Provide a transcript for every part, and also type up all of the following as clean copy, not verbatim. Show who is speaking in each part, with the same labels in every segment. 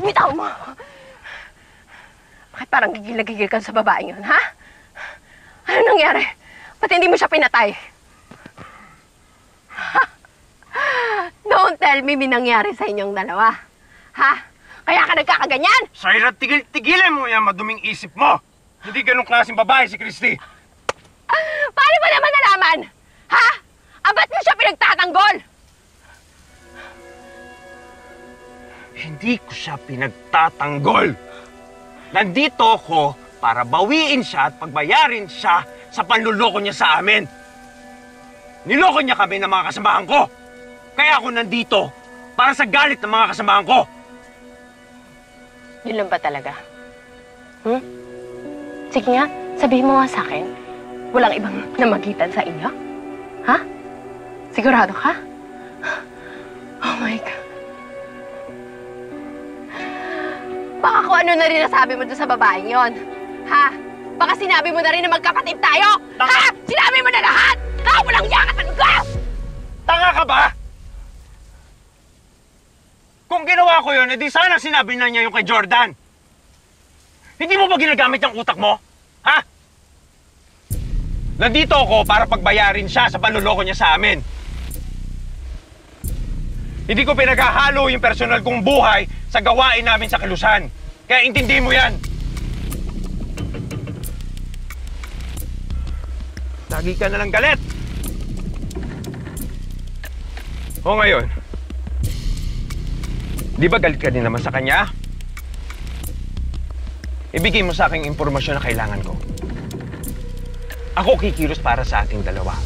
Speaker 1: Bitaw mo! Bakit parang gigil na gigil ka sa babaeng yun, ha? Ano nangyari? Ba't hindi mo siya pinatay? Don't tell me may nangyari sa inyong dalawa. Ha? Kaya ka nagkakaganyan?
Speaker 2: Shaira, tigil-tigilan mo yan maduming isip mo. Hindi ganun klaseng babae si Christy.
Speaker 1: Paano mo naman nalaman? Ha? Ba't mo siya pinagtatanggol?
Speaker 2: Hindi ko siya pinagtatanggol. Nandito ako para bawiin siya at pagbayarin siya sa panluloko niya sa amin. Niloko niya kami ng mga kasamahan ko. Kaya ako nandito para sa galit ng mga kasamahan ko.
Speaker 1: Yun lang ba talaga? Sige nga, sabihin mo nga sa akin, walang ibang namagitan sa inyo? Ha? Sigurado ka? Oh my God. Baka kung ano na rin nasabi mo doon sa babaeng yon. Ha? Baka sinabi mo na rin na magkapatid tayo? Ha? Sinabi mo na lahat? Ha? Walang yakat ang gas!
Speaker 2: Tanga ka ba? Kung ginawa ko yun, edi sana sinabi na niya yung kay Jordan. Hindi mo ba ginagamit yung utak mo? Ha? Nandito ako para pagbayarin siya sa panluloko niya sa amin. Hindi ko pinaghahalo yung personal kong buhay sa gawain namin sa Kilusan. Kaya intindihin mo yan. Lagi ka na lang galit. O ngayon, di ba galit ka din naman sa kanya? Ibigay mo sa akin impormasyon na kailangan ko. Ako kikilos para sa ating dalawa.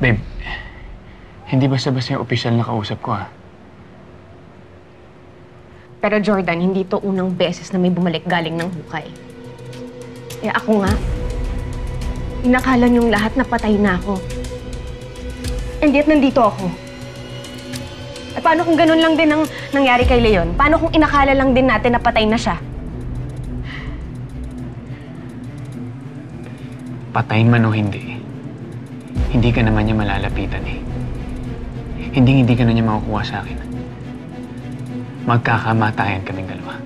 Speaker 3: Babe, hindi basta-basta yung opisyal na kausap ko, ha?
Speaker 1: Pero Jordan, hindi to unang beses na may bumalik galing ng hukay. Eh ako nga, inakala niyong lahat na patay na ako. And yet, nandito ako. Eh paano kung ganun lang din ang nangyari kay Leon? Paano kung inakala lang din natin na patay na siya?
Speaker 3: Patay man o hindi, hindi ka naman niya malalapitan, eh. Hindi ka na niya makukuha sa akin. Magkakamatayan kaming dalawa.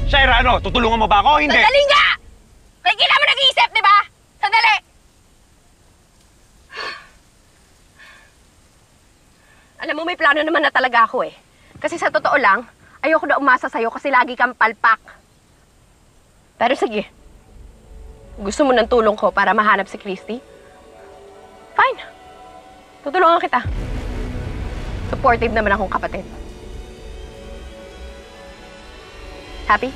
Speaker 2: Shaira, ano? Tutulungan mo ba ako? Hindi.
Speaker 1: Sandali nga! Kailan mo nag-iisip, di ba? Sandali! Alam mo, may plano naman na talaga ako eh. Kasi sa totoo lang, ayoko na umasa sa'yo kasi lagi kang palpak. Pero sige, gusto mo ng tulong ko para mahanap si Christy? Fine. Tutulungan kita. Supportive naman akong kapatid. Happy?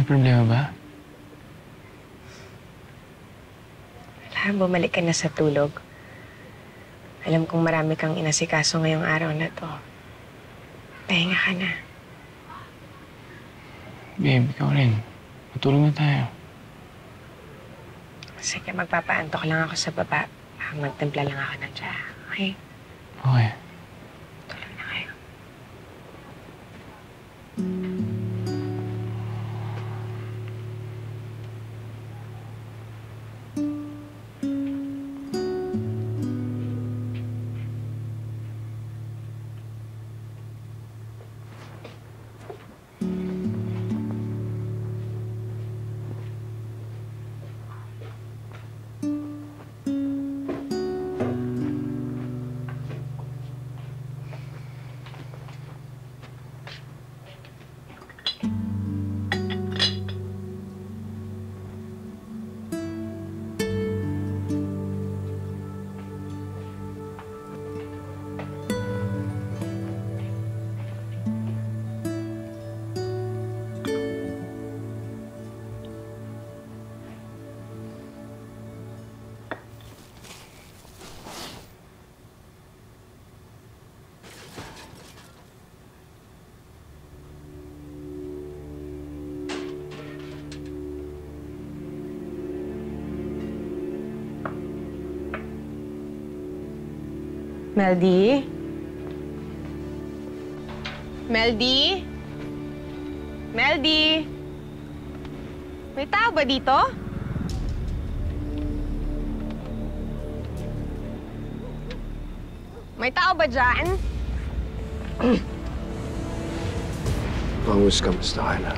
Speaker 3: problema ba?
Speaker 1: Wala, bumalik ka na sa tulog. Alam kong marami kang inasikaso ngayong araw na to. Pahinga ka na.
Speaker 3: Babe, ikaw rin. Matulog na tayo.
Speaker 1: Sige, magpapaantok lang ako sa baba. Magtimpla lang ako ng tsa. Okay?
Speaker 3: Okay.
Speaker 1: Tulog na kayo. Meldy? Meldy? Meldy? May tao ba dito? May tao ba dyan?
Speaker 4: Bangus, kamusta ka na?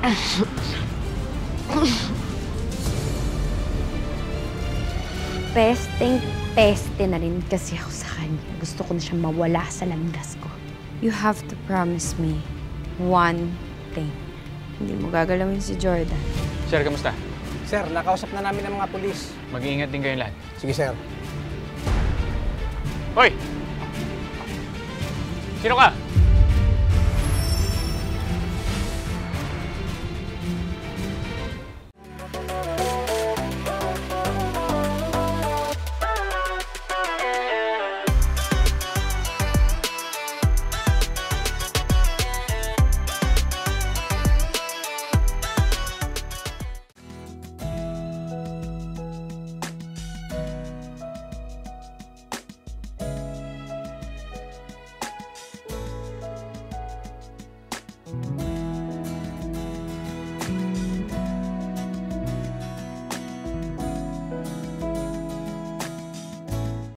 Speaker 5: Peste na rin kasi ako sa kanya. Gusto ko na siyang mawala sa landas ko. You have to promise me one thing. Hindi mo gagalawin si Jordan.
Speaker 3: Sir, kamusta?
Speaker 6: Sir, nakausap na namin ang mga pulis.
Speaker 3: Mag-iingat din kayo lahat.
Speaker 6: Sige, sir.
Speaker 3: Hoy! Sino ka?